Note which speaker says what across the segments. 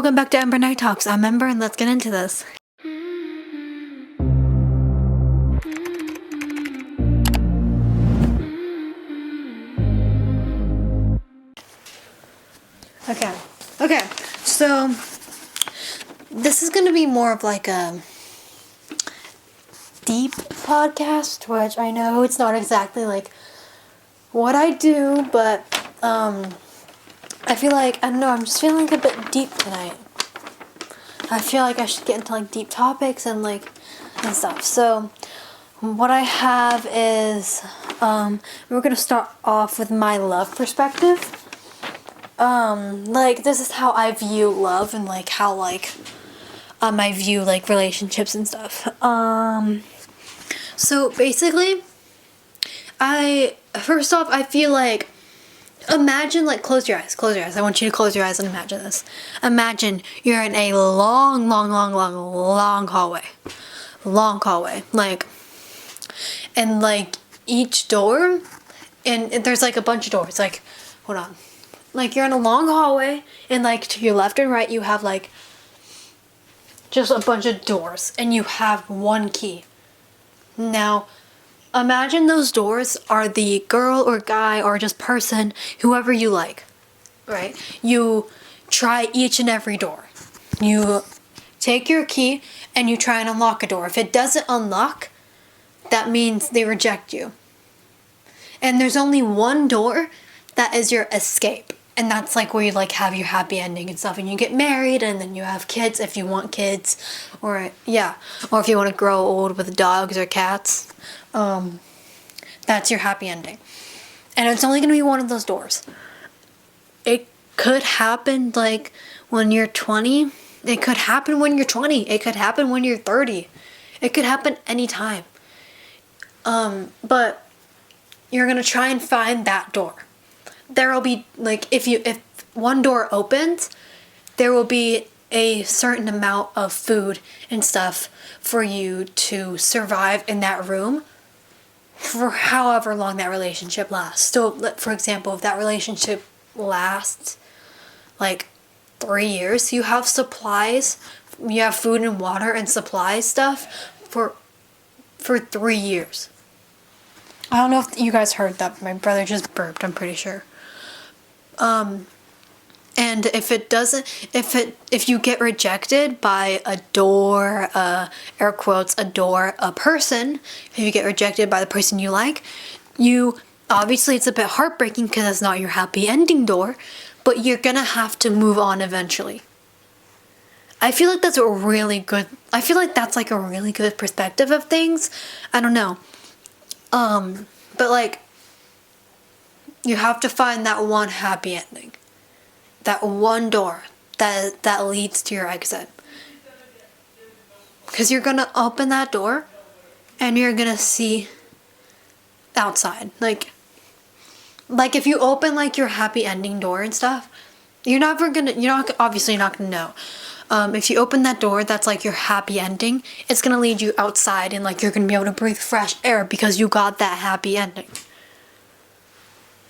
Speaker 1: Welcome back to EmberNightTalks. I'm Ember and let's get into this. Okay, so this is going to be more of like a deep podcast, which I know it's not exactly like what I do, but I feel like, I don't know, I'm just feeling a bit deep tonight. I feel like I should get into like deep topics and stuff. So what I have is, we're going to start off with my love perspective. This is how I view love and how I view relationships and stuff. So basically, first off, I feel like, imagine, close your eyes. I want you to close your eyes and imagine this. Imagine you're in a long hallway. And each door, and there's a bunch of doors. Hold on. You're in a long hallway, and to your left and right, you have just a bunch of doors, and you have one key. Now, imagine those doors are the girl or guy or just person, whoever you like, right? You try each and every door. You take your key and you try and unlock a door. If it doesn't unlock, that means they reject you. And there's only one door that is your escape. And that's where you have your happy ending and stuff, and you get married and then you have kids if you want kids, or if you want to grow old with dogs or cats. That's your happy ending. And it's only going to be one of those doors. It could happen when you're 20. It could happen when you're 20. It could happen when you're 30. It could happen anytime. But you're going to try and find that door. There will be, if one door opens, there will be a certain amount of food and stuff for you to survive in that room for however long that relationship lasts. So, for example, if that relationship lasts 3 years, you have supplies, you have food and water and supply stuff for 3 years. I don't know if you guys heard that, but my brother just burped, I'm pretty sure. And if you get rejected by a door, air quotes, a person, if you get rejected by the person you like, obviously it's a bit heartbreaking because it's not your happy ending door, but you're gonna have to move on eventually. I feel like that's a really good perspective of things. I don't know. But you have to find that one happy ending. That one door that leads to your exit. Because you're going to open that door and you're going to see outside. If you open your happy ending door and stuff, you're obviously not going to know. If you open that door that's your happy ending, it's going to lead you outside and you're going to be able to breathe fresh air because you got that happy ending.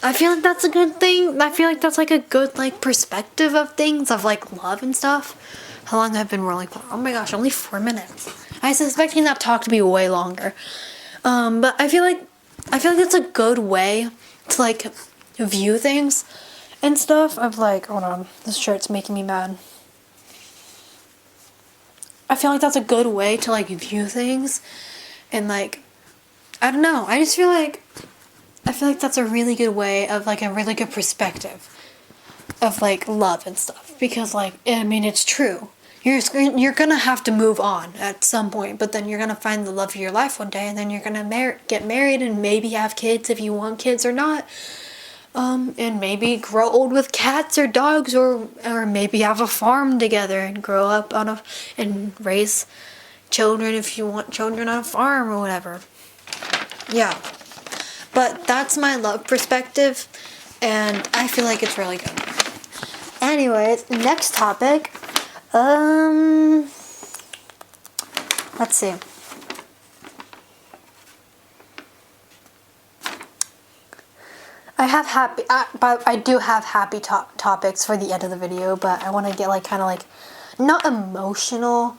Speaker 1: I feel like that's a good thing. I feel like that's a good perspective of things, of love and stuff. How long have I been rolling for? Oh my gosh, only 4 minutes. I was expecting that talk to be way longer. But I feel like that's a good way to view things and stuff. Of hold on, this shirt's making me mad. I feel like that's a good way to view things, and I don't know. I feel like that's a really good way of a really good perspective of love and stuff, because it's true. You're gonna have to move on at some point, but then you're gonna find the love of your life one day, and then you're gonna get married and maybe have kids if you want kids or not. And maybe grow old with cats or dogs, or maybe have a farm together and grow up and raise children if you want children on a farm or whatever. Yeah. But that's my love perspective, and I feel like it's really good. Anyways, next topic. Let's see. I have happy, but I do have happy topics for the end of the video, but I want to get like kind of like not emotional,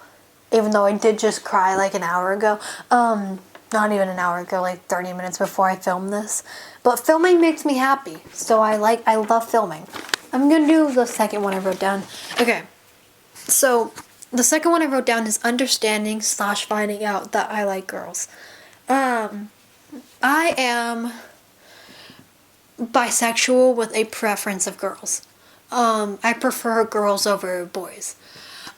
Speaker 1: even though I did just cry like an hour ago. Not even an hour ago, like 30 minutes before I filmed this. But filming makes me happy, so I love filming. I'm gonna do the second one I wrote down. Okay, so the second one I wrote down is understanding / finding out that I like girls. I am bisexual with a preference of girls. I prefer girls over boys.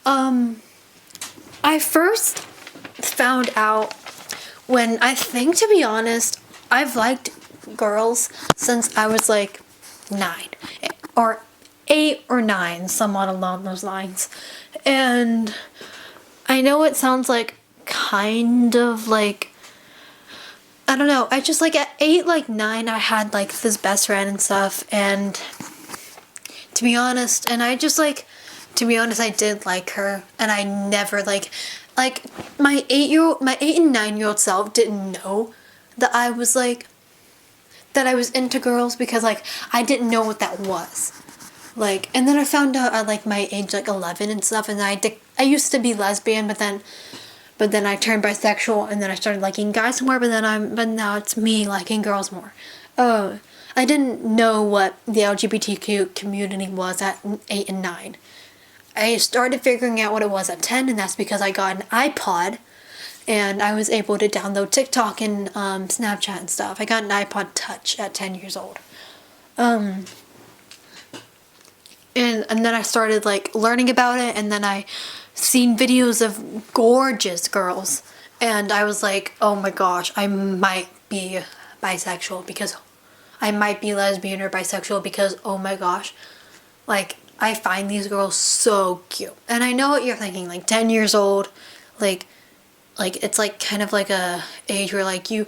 Speaker 1: I first found out when, I think, to be honest, I've liked girls since I was like 9 or 8 or 9, somewhat along those lines. And I know it sounds like kind of like, I don't know, I just like at 8, like 9, I had like this best friend and stuff, and to be honest, I did like her, and I never like my 8 and 9-year-old self didn't know that I was into girls, because like I didn't know what that was. Like, and then I found out at like my age, like 11 and stuff, and I used to be lesbian, but then I turned bisexual, and then I started liking guys more, but now it's me liking girls more. I didn't know what the LGBTQ community was at 8 and 9. I started figuring out what it was at 10, and that's because I got an iPod, and I was able to download TikTok and Snapchat and stuff. I got an iPod Touch at 10 years old. And then I started like learning about it, and then I seen videos of gorgeous girls, and I was like, oh my gosh, I might be bisexual, because I might be lesbian or bisexual, because oh my gosh, like I find these girls so cute. And I know what you're thinking, like 10 years old, like it's like kind of like a age where like you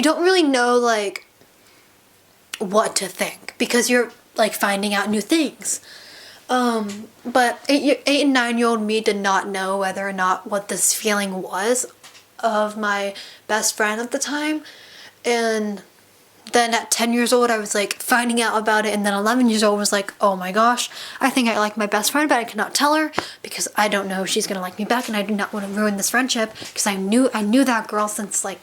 Speaker 1: don't really know like what to think, because you're like finding out new things. But 8 and 9-year-old me did not know whether or not what this feeling was of my best friend at the time. And then at 10 years old, I was like finding out about it, and then 11 years old was like, oh my gosh, I think I like my best friend, but I cannot tell her because I don't know if she's gonna like me back, and I do not want to ruin this friendship, because I knew that girl since like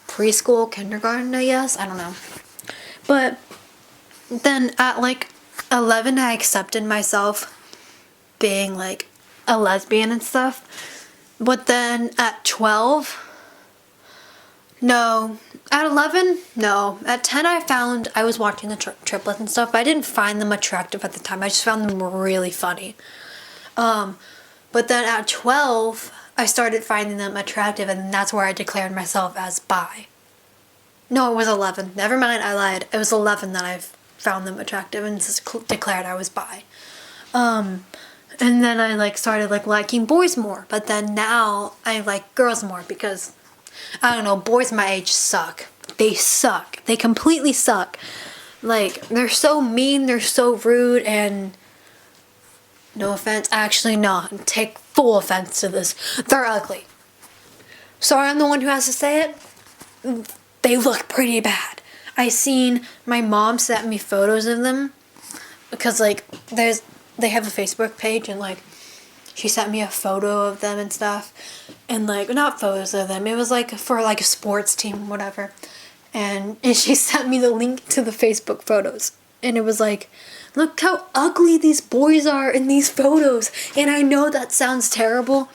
Speaker 1: preschool, kindergarten, I guess, I don't know. But then at like 11, I accepted myself being like a lesbian and stuff. But then at 12, no. At 11, no. At 10, I was watching the triplets and stuff, but I didn't find them attractive at the time. I just found them really funny. But then at 12, I started finding them attractive, and that's where I declared myself as bi. No, it was 11. Never mind, I lied. It was 11 that I found them attractive and just declared I was bi. And then I like started like liking boys more, but then now I like girls more, because I don't know, boys my age suck. They suck. They completely suck. Like, they're so mean, they're so rude, and no offense, actually no, take full offense to this. They're ugly. Sorry, I'm the one who has to say it. They look pretty bad. I seen my mom sent me photos of them, because like they have a Facebook page, and like she sent me a photo of them and stuff, and like not photos of them, it was like for like a sports team, whatever, and she sent me the link to the Facebook photos, and it was like, look how ugly these boys are in these photos. And I know that sounds terrible,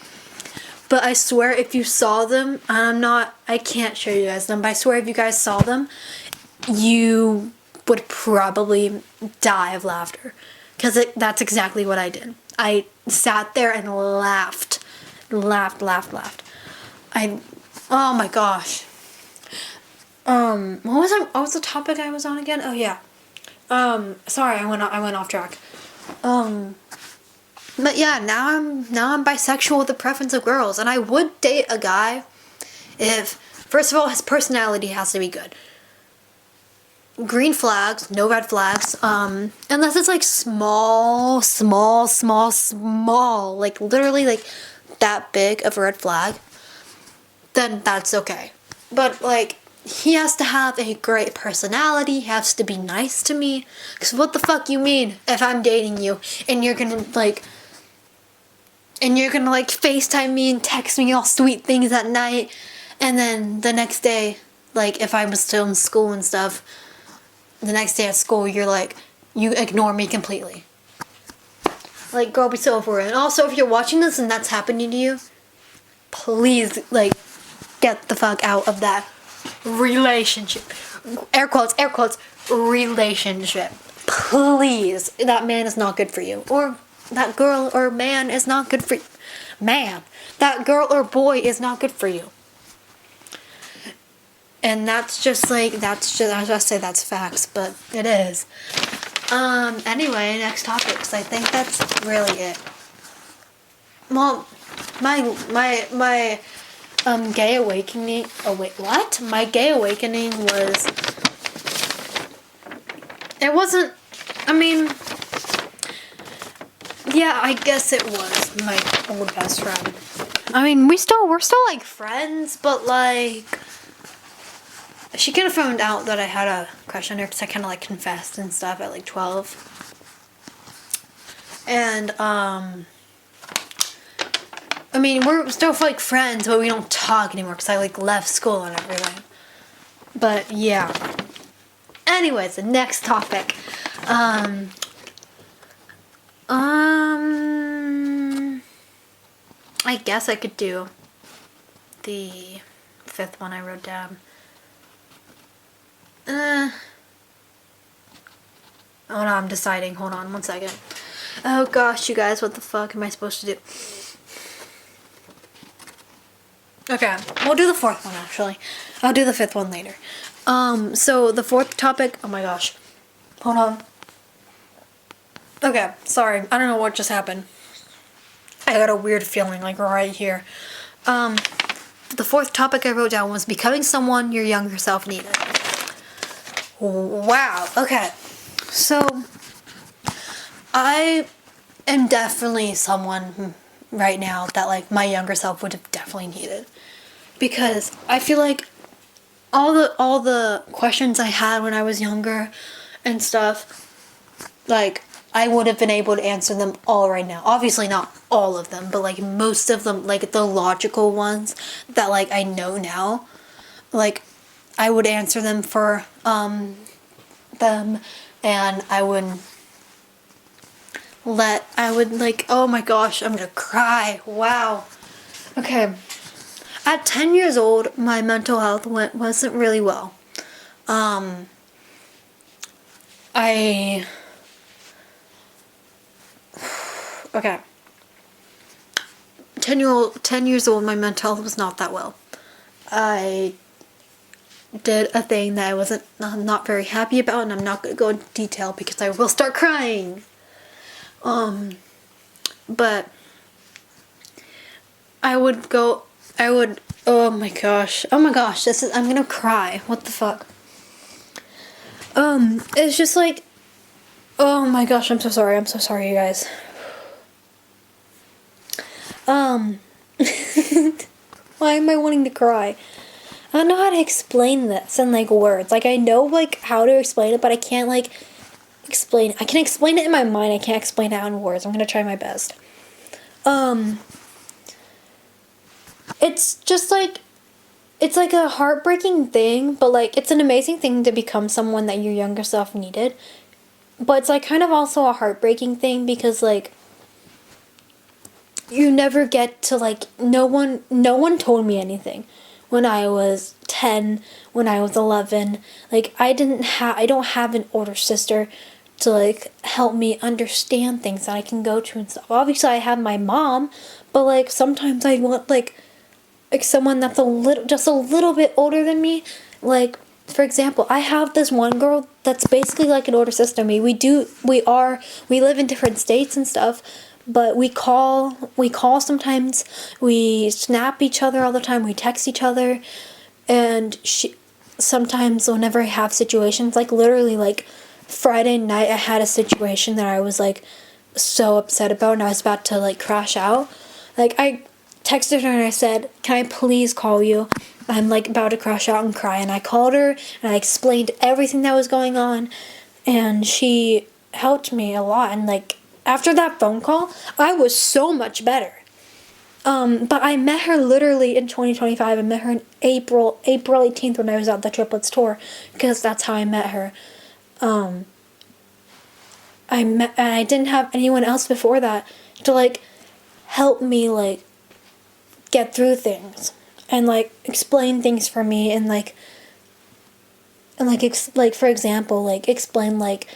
Speaker 1: but I swear if you saw them, I can't show you guys them, but I swear if you guys saw them, you would probably die of laughter, because that's exactly what I did. I sat there and laughed. Oh my gosh. What was the topic I was on again? Oh yeah. Sorry, I went off track. But yeah, now I'm bisexual with the preference of girls, and I would date a guy if, first of all, his personality has to be good. Green flags, no red flags, unless it's like small, like literally like that big of a red flag, then that's okay. But like he has to have a great personality. He has to be nice to me. Because what the fuck you mean if I'm dating you and you're gonna like FaceTime me and text me all sweet things at night, and then the next day, like if I was still in school and stuff, the next day at school you're like, you ignore me completely. Like, girl, be so over it. And also, if you're watching this and that's happening to you, please, like, get the fuck out of that relationship. Air quotes, relationship. Please. That man is not good for you. Or that girl or man is not good for you. Man. That girl or boy is not good for you. And that's just like, I was gonna say that's facts, but it is. Anyway, next topic, because I think that's really it. Well, my gay awakening, what? My gay awakening was, it wasn't, I mean, yeah, I guess it was my old best friend. I mean, we're still like friends, but like, she kind of found out that I had a crush on her because I kind of like confessed and stuff at like 12. And, I mean, we're still like friends, but we don't talk anymore because I like left school and everything. But yeah. Anyways, the next topic. I guess I could do the 5th one I wrote down. Oh no, I'm deciding. Hold on 1 second. Oh gosh, you guys, what the fuck am I supposed to do? Okay, we'll do the 4th one actually. I'll do the 5th one later. So the 4th topic, oh my gosh. Hold on. Okay, sorry. I don't know what just happened. I got a weird feeling like right here. The 4th topic I wrote down was becoming someone your younger self needed. Wow, okay. So, I am definitely someone right now that like my younger self would have definitely needed. Because I feel like all the questions I had when I was younger and stuff, like I would have been able to answer them all right now. Obviously not all of them, but like most of them, like the logical ones that like I know now, like I would answer them for them, and I would like, oh my gosh, I'm gonna cry. Wow. Okay. At 10 years old, my mental health wasn't really well. Okay. 10 years old, my mental health was not that well. I did a thing that I'm not very happy about, and I'm not going to go into detail because I will start crying. But oh my gosh, I'm gonna cry. What the fuck? It's just like, oh my gosh, I'm so sorry, you guys. Why am I wanting to cry? I don't know how to explain this in like words. Like I know like how to explain it, but I can't like explain it. I can explain it in my mind. I can't explain it out in words. I'm gonna try my best. It's just like, it's like a heartbreaking thing, but like it's an amazing thing to become someone that your younger self needed. But it's like kind of also a heartbreaking thing because like you never get to like, no one told me anything when I was 10, when I was 11. Like I don't have an older sister to like help me understand things that I can go to and stuff. Obviously I have my mom, but like sometimes I want like someone that's just a little bit older than me. Like for example, I have this one girl that's basically like an older sister to me. We live in different states and stuff, but we call sometimes, we snap each other all the time, we text each other, and sometimes whenever I have situations, like literally like Friday night I had a situation that I was like so upset about and I was about to like crash out. Like I texted her and I said, can I please call you? I'm like about to crash out and cry. And I called her and I explained everything that was going on. And she helped me a lot. And like after that phone call, I was so much better. But I met her literally in 2025. I met her in April 18th when I was at the Triplets tour, because that's how I met her. I didn't have anyone else before that to like help me like get through things and like explain things for me and for example, like explain like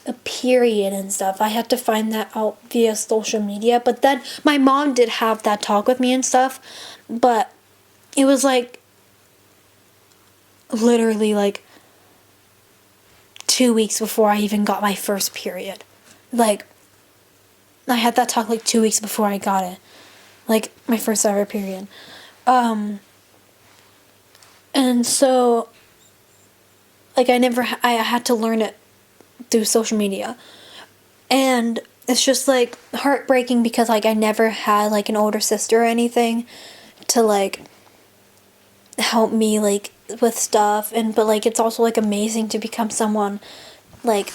Speaker 1: a period and stuff. I had to find that out via social media, but then my mom did have that talk with me and stuff, but it was like literally like 2 weeks before I even got my first period. Like I had that talk like 2 weeks before I got it, like my first ever period. And so like I had to learn it through social media, and it's just like heartbreaking because like I never had like an older sister or anything to like help me like with stuff, and but like it's also like amazing to become someone like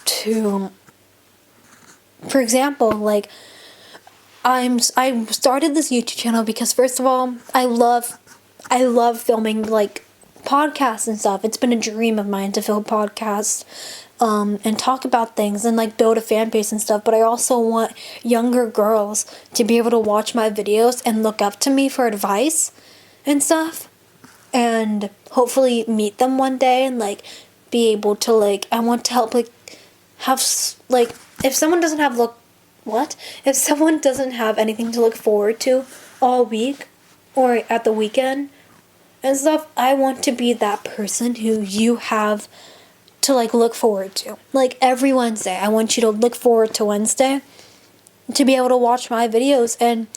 Speaker 1: to, for example, like I started this YouTube channel because first of all I love filming like podcasts and stuff. It's been a dream of mine to film podcasts and talk about things and like build a fan base and stuff, but I also want younger girls to be able to watch my videos and look up to me for advice and stuff, and hopefully meet them one day and like be able to like, I want to help like have like if someone doesn't have if someone doesn't have anything to look forward to all week or at the weekend and stuff, I want to be that person who you have to like look forward to. Like every Wednesday, I want you to look forward to Wednesday, to be able to watch my videos and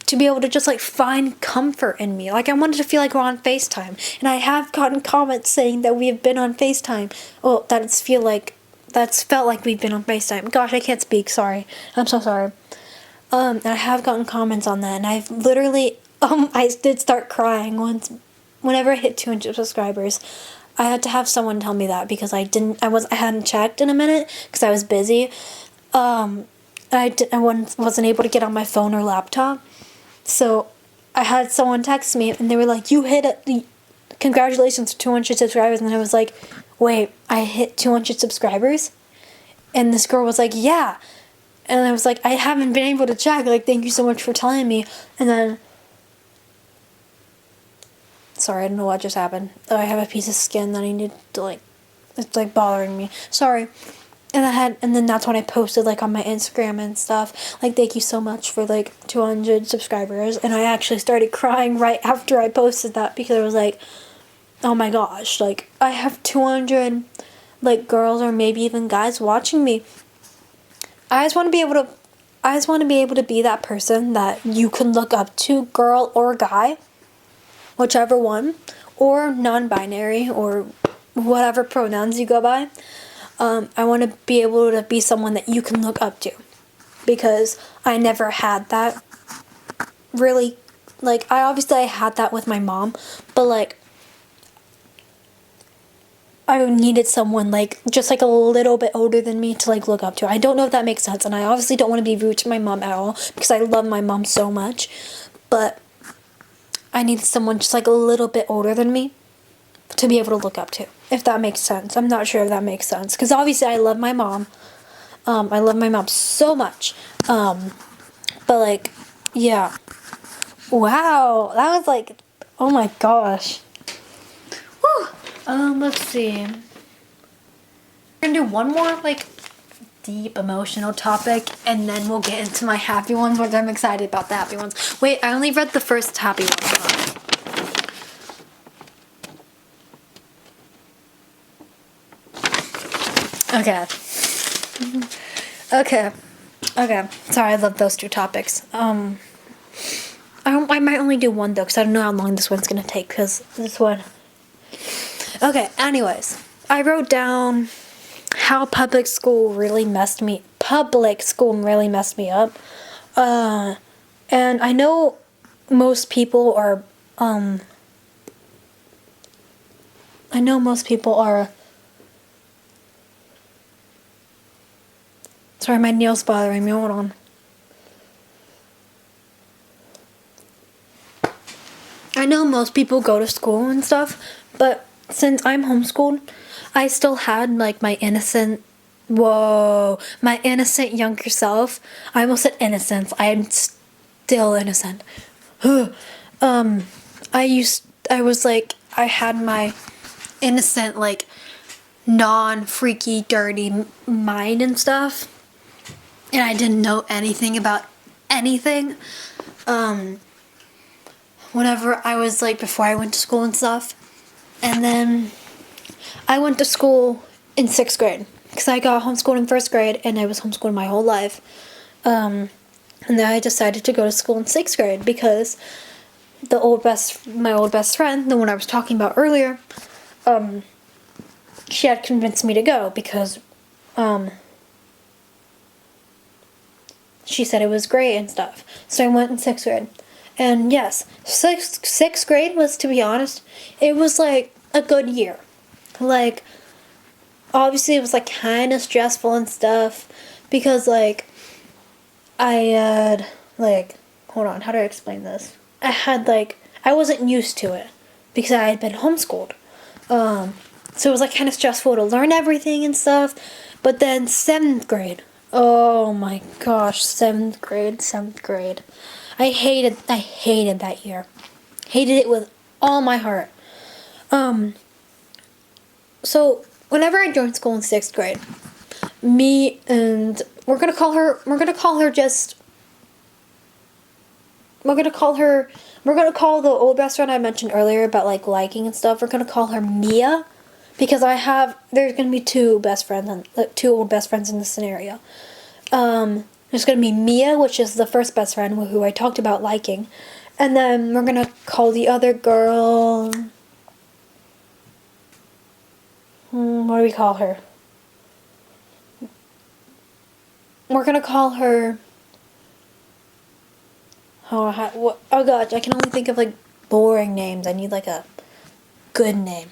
Speaker 1: to be able to just like find comfort in me. Like I wanted to feel like we're on FaceTime, and I have gotten comments saying that we have been on FaceTime. Oh, that's felt like we've been on FaceTime. Gosh, I can't speak. Sorry. I'm so sorry. And I have gotten comments on that, and I've literally I did start crying once. Whenever I hit 200 subscribers, I had to have someone tell me that because I hadn't checked in a minute because I was busy. I wasn't able to get on my phone or laptop, so I had someone text me and they were like, "You hit it! Congratulations to 200 subscribers!" And I was like, "Wait, I hit 200 subscribers?" And this girl was like, "Yeah," and I was like, "I haven't been able to check. Like, thank you so much for telling me." And then. Sorry, I don't know what just happened. I have a piece of skin that I need to like, it's like bothering me. Sorry. And then that's when I posted like on my Instagram and stuff, like, thank you so much for like 200 subscribers. And I actually started crying right after I posted that because I was like, oh my gosh, like I have 200 like girls or maybe even guys watching me. I just want to be able to be that person that you can look up to, girl or guy. Whichever one, or non-binary, or whatever pronouns you go by. I want to be able to be someone that you can look up to, because I never had that really, like, I had that with my mom, but like I needed someone like just like a little bit older than me to like look up to. I don't know if that makes sense, and I obviously don't want to be rude to my mom at all because I love my mom so much, but I need someone just like a little bit older than me to be able to look up to, if that makes sense. I'm not sure if that makes sense, because obviously I love my mom. I love my mom so much. But like, yeah. Wow, that was like, oh my gosh. Whew. Let's see. We're gonna do one more like deep emotional topic, and then we'll get into my happy ones, which I'm excited about the happy ones. Wait, I only read the first happy one. Okay. Sorry, I love those two topics. I might only do one though, because I don't know how long this one's gonna take, because this one. Okay, anyways, I wrote down how public school really messed me up. And I know most people are, sorry, my nail's bothering me, hold on. I know most people go to school and stuff, but since I'm homeschooled, I still had like my innocent younger self. I almost said innocence. I am still innocent. I had my innocent, like, non-freaky, dirty mind and stuff. And I didn't know anything about anything. Whenever I was, like, before I went to school and stuff. And then I went to school in 6th grade. Because I got homeschooled in 1st grade, and I was homeschooled my whole life. And then I decided to go to school in 6th grade because my old best friend, the one I was talking about earlier, she had convinced me to go because she said it was great and stuff. So I went in 6th grade. And yes, 6th grade was, to be honest, it was like a good year. Like, obviously it was like kind of stressful and stuff because like I had like, hold on, how do I explain this? I wasn't used to it because I had been homeschooled. So it was like kind of stressful to learn everything and stuff. But then 7th grade, oh my gosh, 7th grade. I hated that year. Hated it with all my heart. So whenever I joined school in 6th grade, we're gonna call the old best friend I mentioned earlier about like liking and stuff. We're gonna call her Mia, because there's gonna be two old best friends in this scenario. There's gonna be Mia, which is the first best friend who I talked about liking, and then we're gonna call the other girl. What do we call her? We're gonna call her. Oh gosh, I can only think of like boring names. I need like a good name.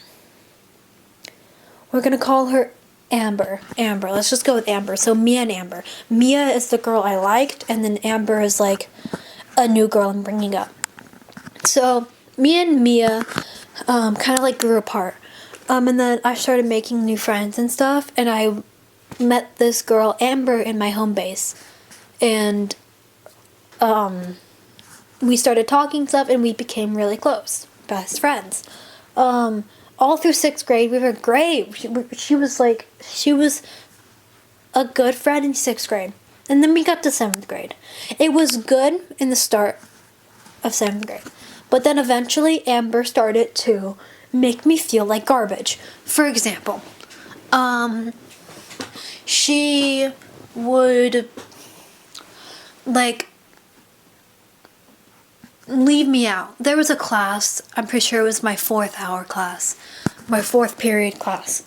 Speaker 1: We're gonna call her Amber. Let's just go with Amber. So Mia and Amber. Mia is the girl I liked, and then Amber is like a new girl I'm bringing up. So me and Mia kind of like grew apart. And then I started making new friends and stuff, and I met this girl Amber in my home base, and we started talking stuff, and we became really close, best friends. All through 6th grade, we were great. She was a good friend in 6th grade, and then we got to 7th grade. It was good in the start of 7th grade, but then eventually Amber started to make me feel like garbage. For example, she would like leave me out. There was a class, I'm pretty sure it was my 4th hour class, my 4th period class.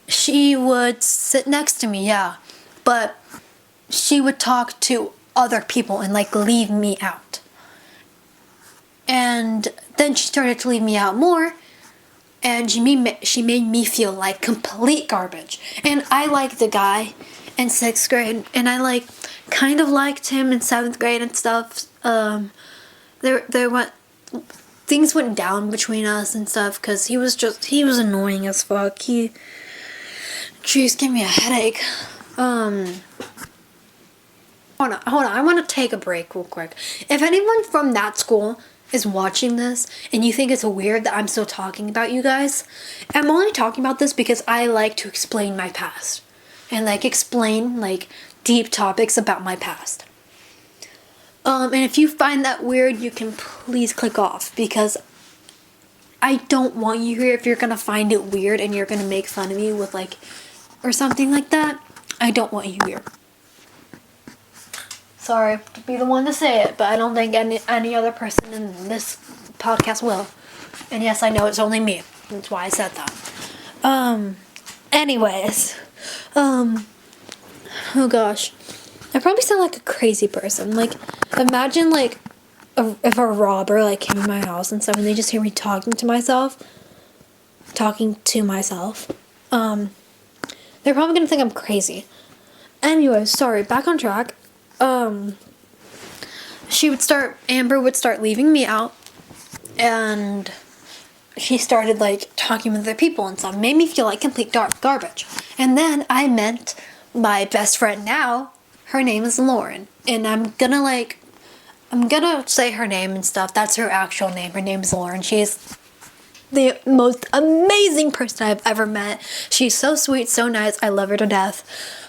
Speaker 1: She would sit next to me, yeah, but she would talk to other people and like leave me out. And then she started to leave me out more, and she made me feel like complete garbage. And I liked the guy in 6th grade, and I kind of liked him in 7th grade and stuff. Things went down between us and stuff because he was annoying as fuck. Jeez, give me a headache. Hold on, I want to take a break real quick. If anyone from that school is watching this and you think it's weird that I'm still talking about you guys, I'm only talking about this because I like to explain my past and explain deep topics about my past. And if you find that weird, you can please click off, because I don't want you here if you're gonna find it weird and you're gonna make fun of me with or something like that. I don't want you here. Sorry to be the one to say it, but I don't think any other person in this podcast will. And yes, I know it's only me. That's why I said that. Anyways. Oh gosh. I probably sound like a crazy person. Like, imagine, like, if a robber, like, came in my house and stuff, and they just hear me talking to myself. They're probably gonna think I'm crazy. Anyways, sorry, back on track. Amber would start leaving me out, and she started, like, talking with other people and stuff. Made me feel like complete garbage. And then I met my best friend now. Her name is Lauren. And I'm gonna say her name and stuff. That's her actual name. Her name is Lauren. She's the most amazing person I've ever met. She's so sweet, so nice. I love her to death.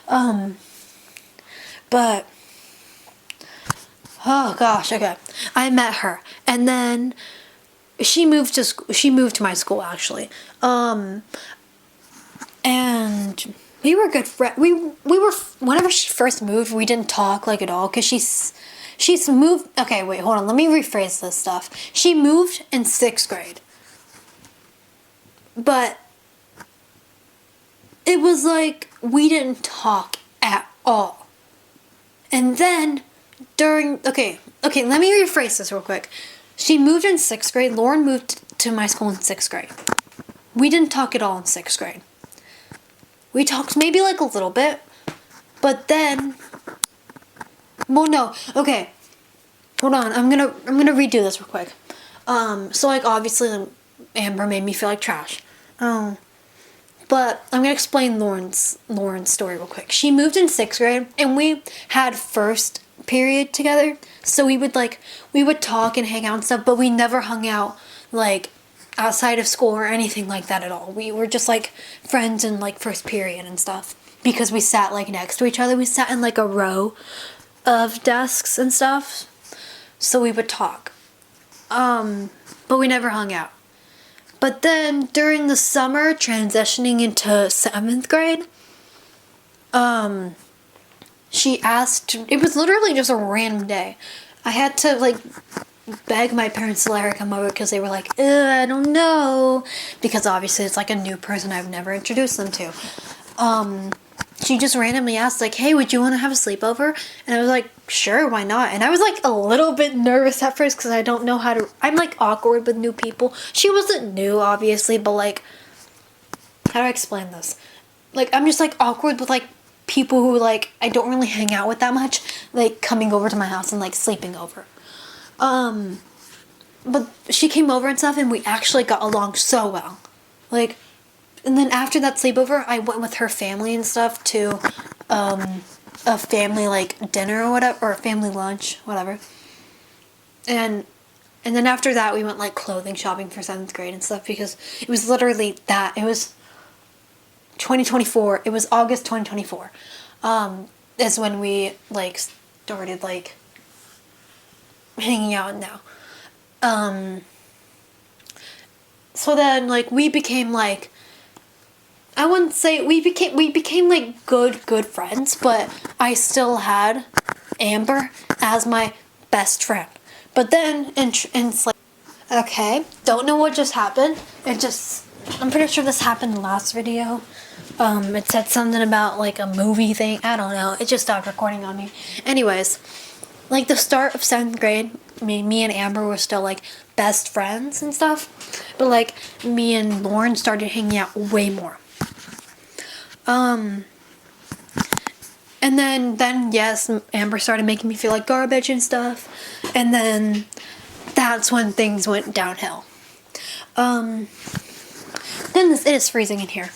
Speaker 1: But oh gosh, okay. I met her, and then she moved to my school, actually. And we were good friends. We were, whenever she first moved, we didn't talk, like, at all, because she's moved. Okay, wait, hold on. Let me rephrase this stuff. She moved in 6th grade. But it was like we didn't talk at all. And then okay, let me rephrase this real quick. She moved in 6th grade. Lauren moved to my school in 6th grade. We didn't talk at all in 6th grade. We talked maybe, like, a little bit. But then, well, no, okay. Hold on, I'm gonna redo this real quick. So, like, obviously Amber made me feel like trash. But I'm gonna explain Lauren's story real quick. She moved in 6th grade, and we had first period together. So we would talk and hang out and stuff, but we never hung out, like, outside of school or anything like that at all. We were just, like, friends in, like, first period and stuff, because we sat, like, next to each other. We sat in, like, a row of desks and stuff, so we would talk. But we never hung out. But then during the summer, transitioning into 7th grade, she asked, it was literally just a random day. I had to, like, beg my parents to let her come over, because they were like, I don't know, because obviously it's, like, a new person I've never introduced them to. She just randomly asked, like, hey, would you want to have a sleepover? And I was like, sure, why not? And I was, like, a little bit nervous at first, because I don't know I'm, like, awkward with new people. She wasn't new, obviously, but, like, how do I explain this? Like, I'm just, like, awkward with, like, people who, like, I don't really hang out with that much, like, coming over to my house and, like, sleeping over. But she came over and stuff, and we actually got along so well. Like, and then after that sleepover, I went with her family and stuff to, a family, like, dinner or whatever, or a family lunch, whatever. And then after that, we went, like, clothing shopping for 7th grade and stuff, because it was literally that. It was 2024. It was August 2024. Is when we, like, started, like, hanging out now. So then, like, we became, like, I wouldn't say we became like good friends, but I still had Amber as my best friend. But then it's like, okay, don't know what just happened. I'm pretty sure this happened in the last video. It said something about, like, a movie thing. I don't know. It just stopped recording on me. Anyways, like, the start of 7th grade, me and Amber were still, like, best friends and stuff. But, like, me and Lauren started hanging out way more. And then yes, Amber started making me feel like garbage and stuff. And then that's when things went downhill. Then it is freezing in here.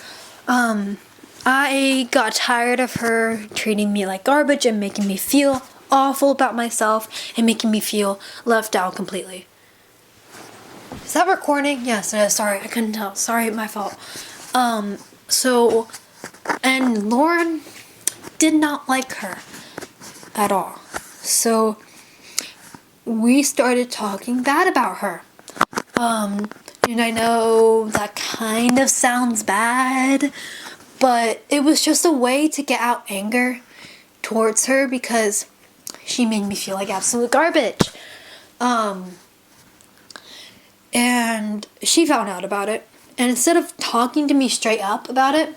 Speaker 1: I got tired of her treating me like garbage and making me feel awful about myself and making me feel left out completely. Is that recording? Yes, it is. Sorry, I couldn't tell. Sorry, my fault. And Lauren did not like her at all. So we started talking bad about her. And I know that kind of sounds bad, but it was just a way to get out anger towards her because she made me feel like absolute garbage. And she found out about it. And instead of talking to me straight up about it,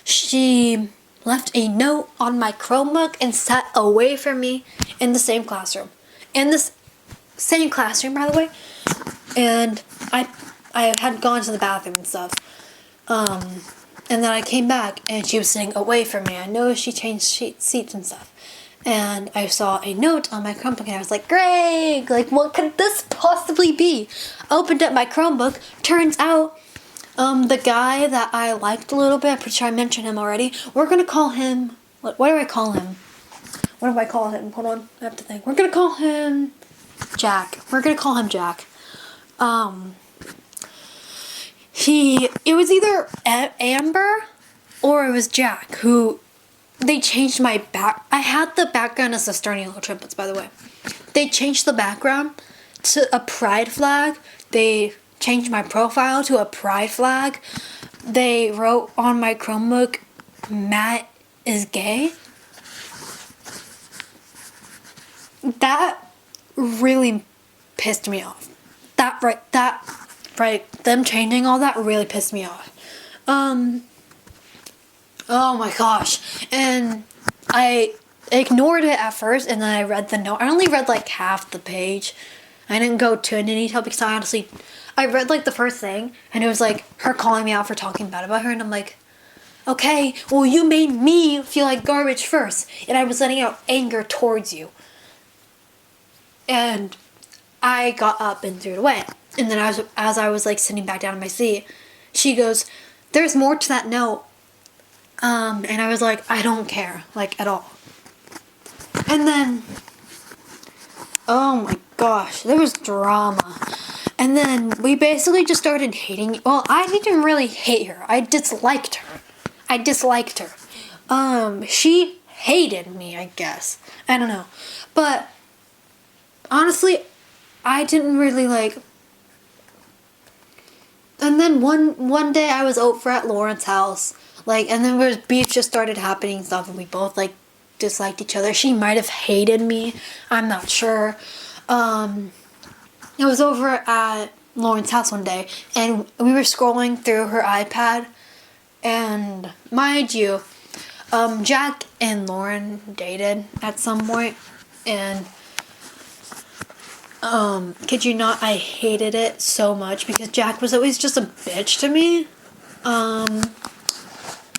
Speaker 1: she left a note on my Chromebook and sat away from me in the same classroom. In this same classroom, by the way. And I had gone to the bathroom and stuff. And then I came back and she was sitting away from me. I noticed she changed seats and stuff. And I saw a note on my Chromebook and I was like, Greg, like what could this possibly be? I opened up my Chromebook. Turns out, the guy that I liked a little bit, I'm pretty sure I mentioned him already. We're gonna call him, what do I call him? What do I call him? Hold on, I have to think. We're gonna call him Jack. We're gonna call him Jack. It was either Amber or it was Jack who, they changed my I had the background as the Starting Little Triplets, by the way. They changed the background to a pride flag. They changed my profile to a pride flag. They wrote on my Chromebook, Matt is gay. That really pissed me off. Them changing all that really pissed me off. Oh my gosh. And I ignored it at first and then I read the note. I only read like half the page. I didn't go to any detail because I read like the first thing and it was like her calling me out for talking bad about her and I'm like, okay, well you made me feel like garbage first and I was letting out anger towards you. And I got up and threw it away. And then as I was like sitting back down in my seat, she goes, there's more to that note. And I was like, I don't care, like at all. And then, oh my gosh, there was drama. And then we basically just started hating. Well, I didn't really hate her. I disliked her. She hated me, I guess. I don't know. But honestly, I didn't really like. And then one day I was over at Lauren's house, like, and then beef just started happening and stuff, and we both like disliked each other. She might have hated me. I'm not sure. I was over at Lauren's house one day, and we were scrolling through her iPad, and mind you, Jack and Lauren dated at some point, and kid you not, I hated it so much because Jack was always just a bitch to me.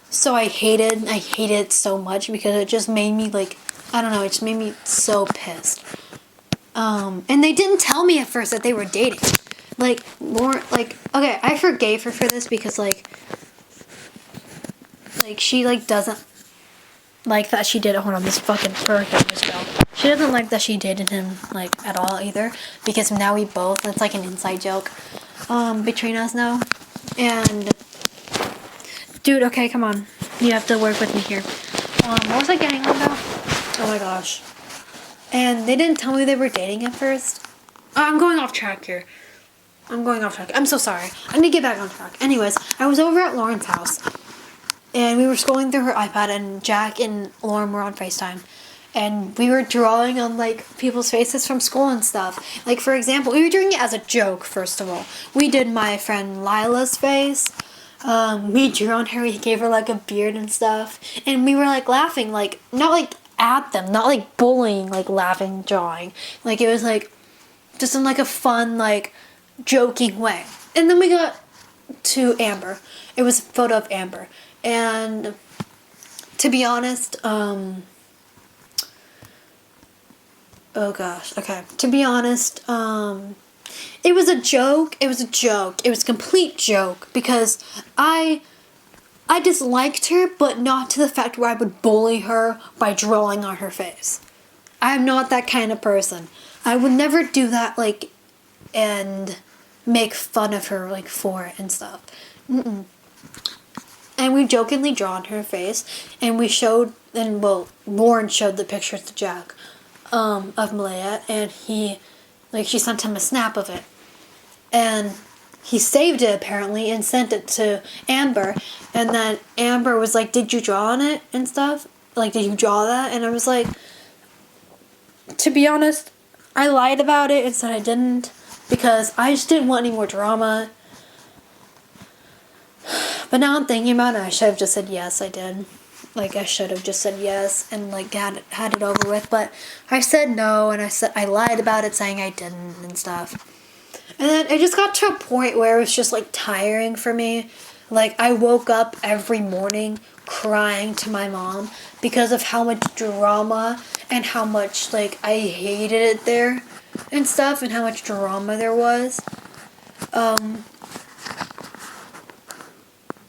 Speaker 1: So I hated it so much because it just made me like, I don't know, it just made me so pissed. And they didn't tell me at first that they were dating. Like, Lauren, like, okay, I forgave her for this because like she like doesn't like that she did it. Hold on, this fucking hurricane just fell. She doesn't like that she dated him like at all either because now we both, it's like an inside joke between us now. And dude, okay, come on, you have to work with me here. What was I getting on about? Oh my gosh. And they didn't tell me they were dating at first. I'm going off track here. I'm so sorry. I need to get back on track. Anyways, I was over at Lauren's house and we were scrolling through her iPad and Jack and Lauren were on FaceTime. And we were drawing on, like, people's faces from school and stuff. Like, for example, we were doing it as a joke, first of all. We did my friend Lila's face. We drew on her. We gave her, like, a beard and stuff. And we were, like, laughing, like, not, like, at them. Not, like, bullying, like, laughing, drawing. Like, it was, like, just in, like, a fun, like, joking way. And then we got to Amber. It was a photo of Amber. And to be honest, oh gosh, okay. To be honest, it was a joke. It was a complete joke because I disliked her, but not to the fact where I would bully her by drawing on her face. I'm not that kind of person. I would never do that, like, and make fun of her, like, for it and stuff. Mm-mm. And we jokingly drawn her face, and we showed, and well, Lauren showed the pictures to Jack, of Malaya, and she sent him a snap of it. And he saved it, apparently, and sent it to Amber, and then Amber was like, did you draw on it and stuff? Like, did you draw that? And I was like, to be honest, I lied about it and said I didn't, because I just didn't want any more drama. But now I'm thinking about it, I should have just said yes, I did. like I should have just said yes and like had it over with, but I said no, and I lied about it, saying I didn't and stuff. And then it just got to a point where it was just like tiring for me. Like I woke up every morning crying to my mom because of how much drama and how much like I hated it there and stuff, and how much drama there was.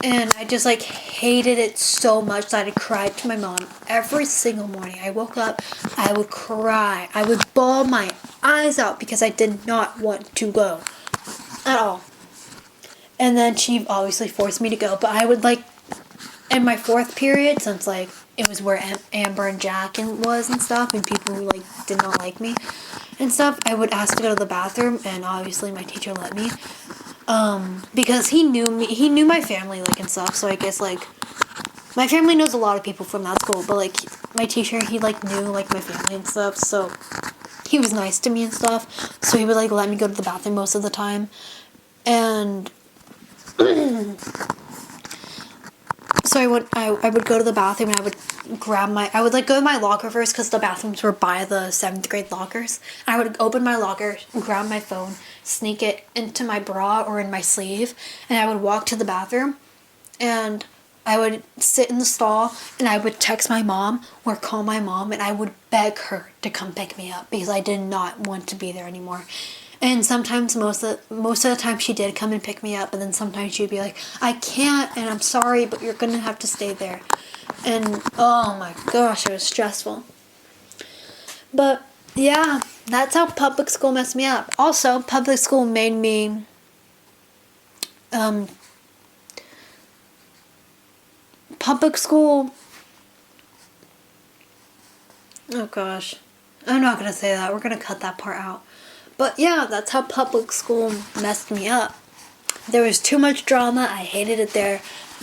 Speaker 1: And I just like hated it so much that I cried to my mom every single morning. I woke up, I would cry. I would bawl my eyes out because I did not want to go at all. And then she obviously forced me to go, but I would like, in my fourth period, since like it was where Amber and Jack was and stuff, and people who like did not like me and stuff, I would ask to go to the bathroom, and obviously my teacher let me. Because he knew me, he knew my family, like, and stuff, so I guess, like, my family knows a lot of people from that school, but, like, my teacher, he, like, knew, like, my family and stuff, so he was nice to me and stuff, so he would, like, let me go to the bathroom most of the time, and so I would go to the bathroom, and I would like, go to my locker first, because the bathrooms were by the 7th grade lockers. I would open my locker, grab my phone, sneak it into my bra or in my sleeve, and I would walk to the bathroom, and I would sit in the stall, and I would text my mom or call my mom, and I would beg her to come pick me up, because I did not want to be there anymore. And sometimes, most of the time, she did come and pick me up, and then sometimes she'd be like, I can't, and I'm sorry, but you're gonna have to stay there. And, oh my gosh, it was stressful. But, yeah, that's how public school messed me up. Also, public school made me, public school, oh gosh, I'm not gonna say that, we're gonna cut that part out. But yeah, that's how public school messed me up. There was too much drama. I hated it there.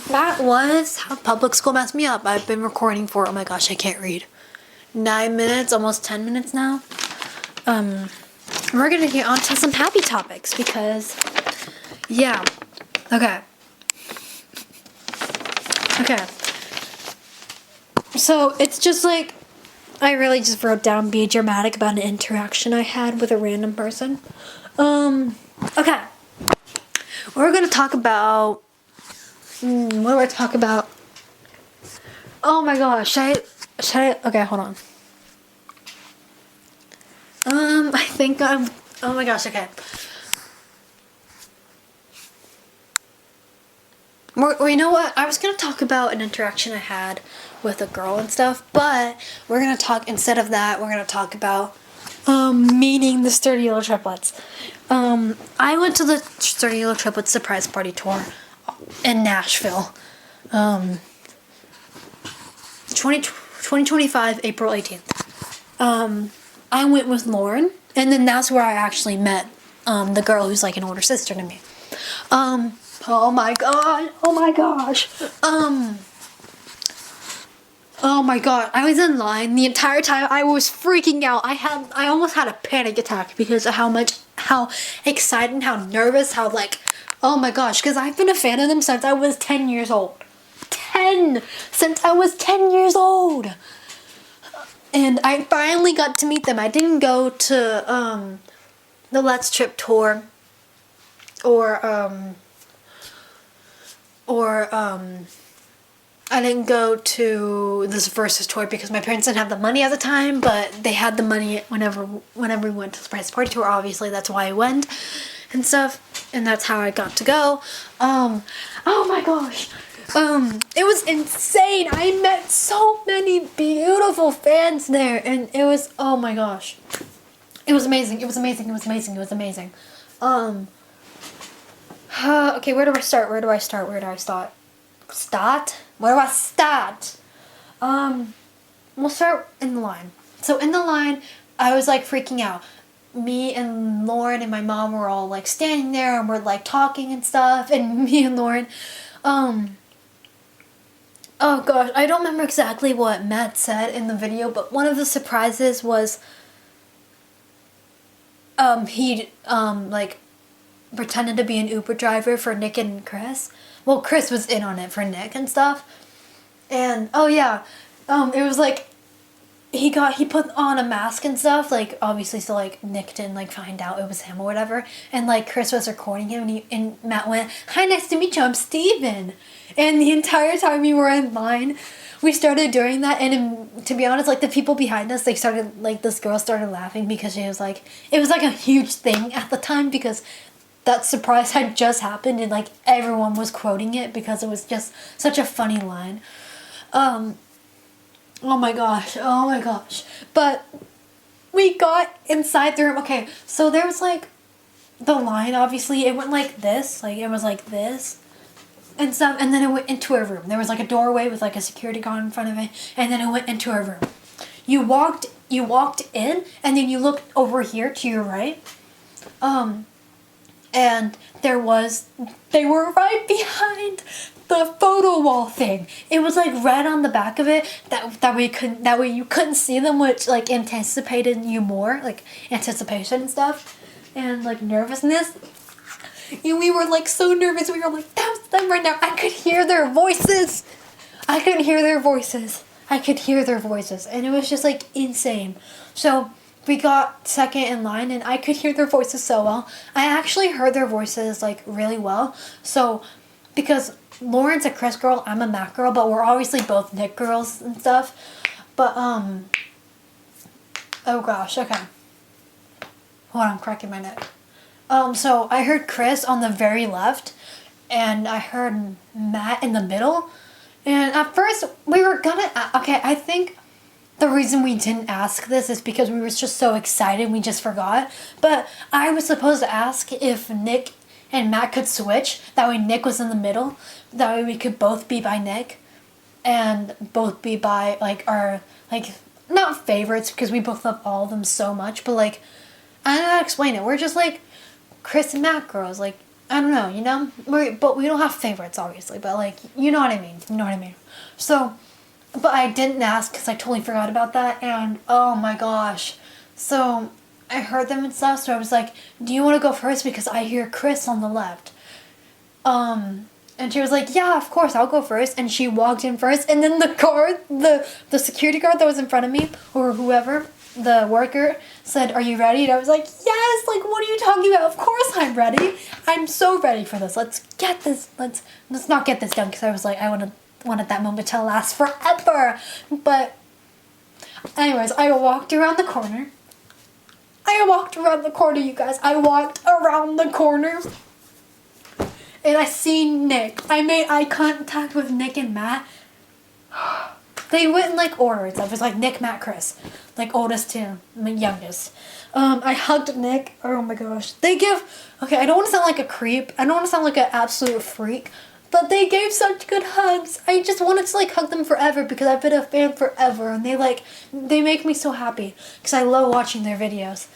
Speaker 1: That was how public school messed me up. I've been recording for, oh my gosh, I can't read, 9 minutes, almost 10 minutes now. We're gonna get on to some happy topics because, yeah, okay. So it's just like, I really just wrote down be dramatic about an interaction I had with a random person. Okay. We're gonna talk about, what do I talk about? Oh my gosh, should I, okay, hold on. I think oh my gosh, okay. Well, you know what? I was going to talk about an interaction I had with a girl and stuff, but we're going to talk, instead of that, we're going to talk about meeting the Sturdy Little Triplets. I went to the Sturdy Little Triplets surprise party tour in Nashville. 2025, April 18th. I went with Lauren, and then that's where I actually met the girl who's like an older sister to me. Oh my gosh. Oh my god. I was in line the entire time. I was freaking out. I almost had a panic attack because of how excited, how nervous, how like, oh my gosh, because I've been a fan of them since I was 10 years old. Since I was 10 years old. And I finally got to meet them. I didn't go to the Let's Trip tour or I didn't go to this Versus tour because my parents didn't have the money at the time, but they had the money whenever we went to the surprise party tour. Obviously, that's why I went and stuff, and that's how I got to go. Oh my gosh. It was insane. I met so many beautiful fans there, and it was, oh my gosh. It was amazing. Okay, where do I start? We'll start in the line. So in the line, I was like freaking out. Me and Lauren and my mom were all like standing there, and we're like talking and stuff, and me and Lauren, oh gosh, I don't remember exactly what Matt said in the video, but one of the surprises was, he, like, pretended to be an Uber driver for Nick and Chris. Well, Chris was in on it for Nick and stuff. And oh yeah, it was like he put on a mask and stuff, like obviously so like Nick didn't like find out it was him or whatever. And like Chris was recording him, and Matt went, "Hi, nice to meet you. I'm Steven." And the entire time we were in line, we started doing that. And to be honest, like the people behind us, they started like this girl started laughing because she was like, it was like a huge thing at the time because that surprise had just happened and like everyone was quoting it because it was just such a funny line. Oh my gosh, oh my gosh. But we got inside the room. Okay, so there was like the line, obviously, it went like this. Like it was like this and stuff. And then it went into a room. There was like a doorway with like a security guard in front of it. And then it went into a room. You walked in and then you looked over here to your right. And they were right behind the photo wall thing. It was like red on the back of it. That way you couldn't see them, which like anticipated you more, like anticipation and stuff, and like nervousness. And we were like so nervous. We were like, that's them right now. I could hear their voices. I could hear their voices, and it was just like insane. So we got second in line, and I could hear their voices so well. I actually heard their voices like really well. So because Lauren's a Chris girl, I'm a Matt girl, but we're obviously both Nick girls and stuff. But oh gosh, okay. Hold on, I'm cracking my neck. So I heard Chris on the very left, and I heard Matt in the middle. And at first we were gonna, okay, I think the reason we didn't ask this is because we were just so excited we just forgot. But I was supposed to ask if Nick and Matt could switch. That way Nick was in the middle. That way we could both be by Nick and both be by like our, like, not favorites because we both love all of them so much, but like, I don't know how to explain it. We're just like Chris and Matt girls. Like, I don't know, you know? But we don't have favorites, obviously. But like, you know what I mean. So, but I didn't ask because I totally forgot about that. And oh my gosh. So I heard them and stuff, so I was like, do you want to go first? Because I hear Chris on the left. And she was like, yeah, of course, I'll go first. And she walked in first, and then the guard, the security guard that was in front of me, or whoever, the worker, said, are you ready? And I was like, yes, like, what are you talking about? Of course I'm ready. I'm so ready for this. Let's get this, let's not get this done, because I was like, I wanted that moment to last forever. But anyways, I walked around the corner, you guys. I walked around the corner. And I seen Nick. I made eye contact with Nick and Matt. They went in like order. It was like Nick, Matt, Chris. Like oldest to youngest. I hugged Nick. Oh my gosh. Okay, I don't want to sound like a creep. I don't want to sound like an absolute freak. But they gave such good hugs. I just wanted to like hug them forever because I've been a fan forever. And they make me so happy. Because I love watching their videos.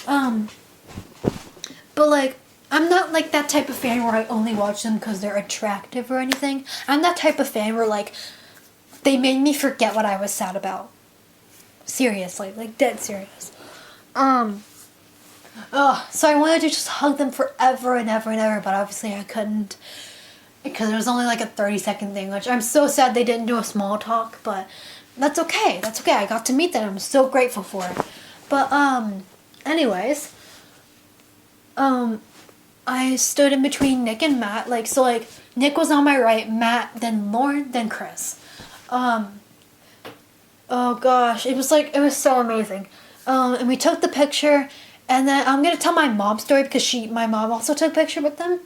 Speaker 1: But like, I'm not like that type of fan where I only watch them because they're attractive or anything. I'm that type of fan where like, they made me forget what I was sad about. Seriously, like dead serious. So I wanted to just hug them forever and ever and ever, but obviously I couldn't because it was only like a 30-second thing, which I'm so sad they didn't do a small talk, but that's okay. I got to meet them. I'm so grateful for it. But anyways, I stood in between Nick and Matt, like, so like Nick was on my right, Matt, then Lauren, then Chris. Oh gosh, it was so amazing. And we took the picture, and then I'm gonna tell my mom's story because my mom also took a picture with them.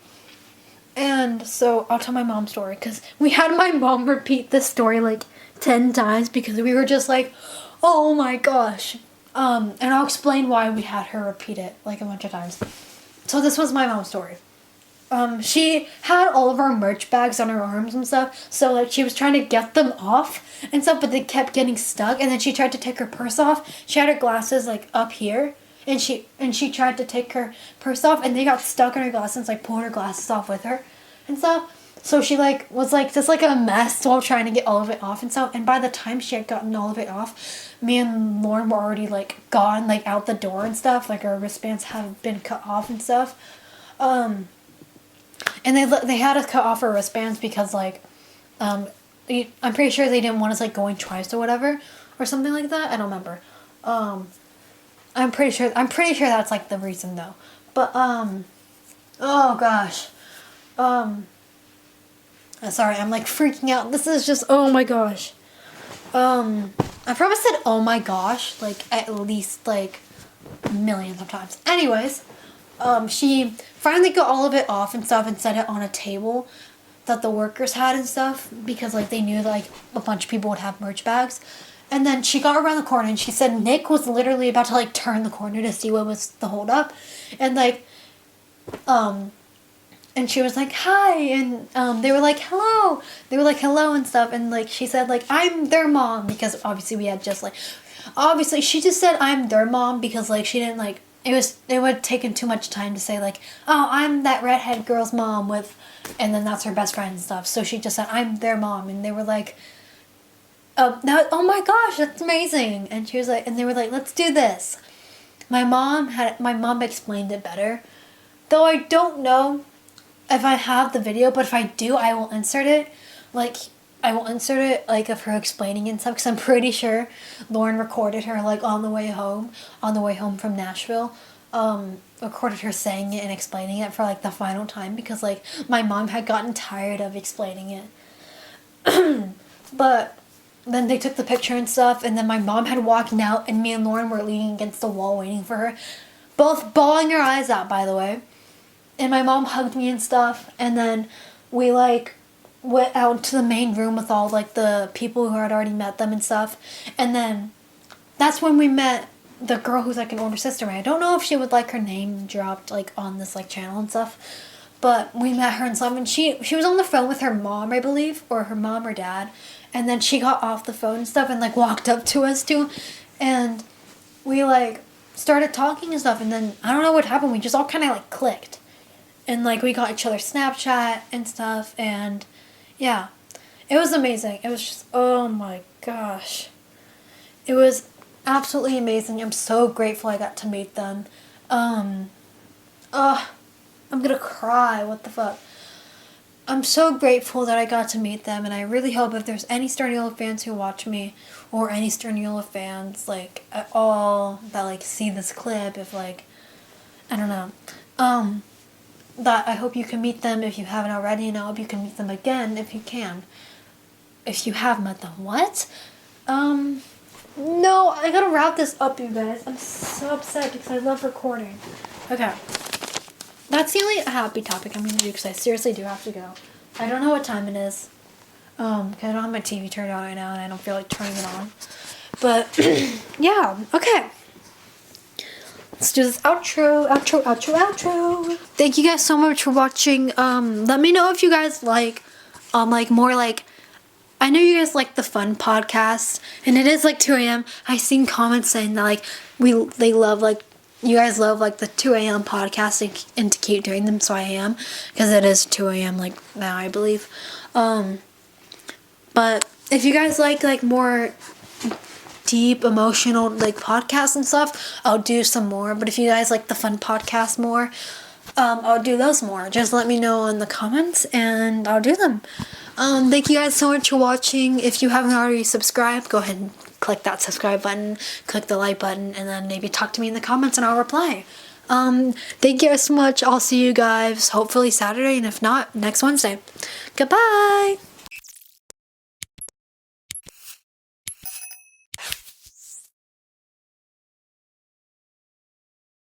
Speaker 1: And so I'll tell my mom's story because we had my mom repeat this story like 10 times because we were just like, oh my gosh. And I'll explain why we had her repeat it like a bunch of times. So this was my mom's story. She had all of our merch bags on her arms and stuff, so like she was trying to get them off and stuff, but they kept getting stuck, and then she tried to take her purse off. She had her glasses like up here, and she tried to take her purse off, and they got stuck in her glasses, like pulled her glasses off with her and stuff. So she like was like just like a mess while trying to get all of it off and stuff. And by the time she had gotten all of it off, me and Lauren were already like gone, like out the door and stuff. Like our wristbands have been cut off and stuff. And they had us cut off our wristbands because like I'm pretty sure they didn't want us like going twice or whatever, or something like that. I don't remember. I'm pretty sure that's like the reason though. But oh gosh. Sorry, I'm like freaking out. This is just, oh my gosh. I probably said oh my gosh like at least like millions of times. Anyways, she finally got all of it off and stuff and set it on a table that the workers had and stuff, because like they knew like a bunch of people would have merch bags. And then she got around the corner and she said Nick was literally about to like turn the corner to see what was the hold up, and like and she was like hi, and they were like hello, and stuff, and like she said like I'm their mom, because obviously we had just like, obviously she just said I'm their mom because like she didn't like, it would have taken too much time to say like, oh, I'm that redhead girl's mom with, and then that's her best friend and stuff. So she just said I'm their mom, and they were like, oh my gosh, that's amazing. And she was like, and they were like, let's do this. My mom explained it better, though I don't know if I have the video, but if I do, I will insert it. Like, I will insert it, like, of her explaining and stuff, because I'm pretty sure Lauren recorded her, like, on the way home from Nashville, recorded her saying it and explaining it for, like, the final time, because, like, my mom had gotten tired of explaining it. But then they took the picture and stuff, and then my mom had walked out, and me and Lauren were leaning against the wall waiting for her, both bawling our eyes out, by the way. And my mom hugged me and stuff, and then we, like, went out to the main room with all, like, the people who had already met them and stuff. And then that's when we met the girl who's, like, an older sister. I don't know if she would like her name dropped, like, on this, like, channel and stuff. But we met her and stuff, and she was on the phone with her mom, I believe, or her mom or dad. And then she got off the phone and stuff and, like, walked up to us, too. And we, like, started talking and stuff. And then, I don't know what happened. We just all kind of, like, clicked. And, like, we got each other's Snapchat and stuff. And, yeah. It was amazing. It was just, oh, my gosh. It was absolutely amazing. I'm so grateful I got to meet them. I'm gonna cry. What the fuck? I'm so grateful that I got to meet them, and I really hope if there's any Stern Yellow fans who watch me, or any Stern Yellow fans, like, at all, that, like, see this clip, if, like, I don't know, that I hope you can meet them if you haven't already, and I hope you can meet them again if you can. If you have met them. What? No, I gotta wrap this up, you guys. I'm so upset because I love recording. Okay. That's the only happy topic I'm going to do, because I seriously do have to go. I don't know what time it is. Because I don't have my TV turned on right now, and I don't feel like turning it on. But, yeah, okay. Let's do this outro. Thank you guys so much for watching. Let me know if you guys like more like, I know you guys like the fun podcasts, and it is like 2 a.m. I've seen comments saying that like they love like, you guys love like the 2 a.m. podcasting and to keep doing them, so I am, because it is 2 a.m. like now, I believe. But if you guys like more deep emotional like podcasts and stuff, I'll do some more. But if you guys like the fun podcast more, I'll do those more. Just let me know in the comments and I'll do them. Thank you guys so much for watching. If you haven't already subscribed, go ahead and click that subscribe button, click the like button, and then maybe talk to me in the comments and I'll reply. Thank you guys so much. I'll see you guys hopefully Saturday, and if not, next Wednesday. Goodbye!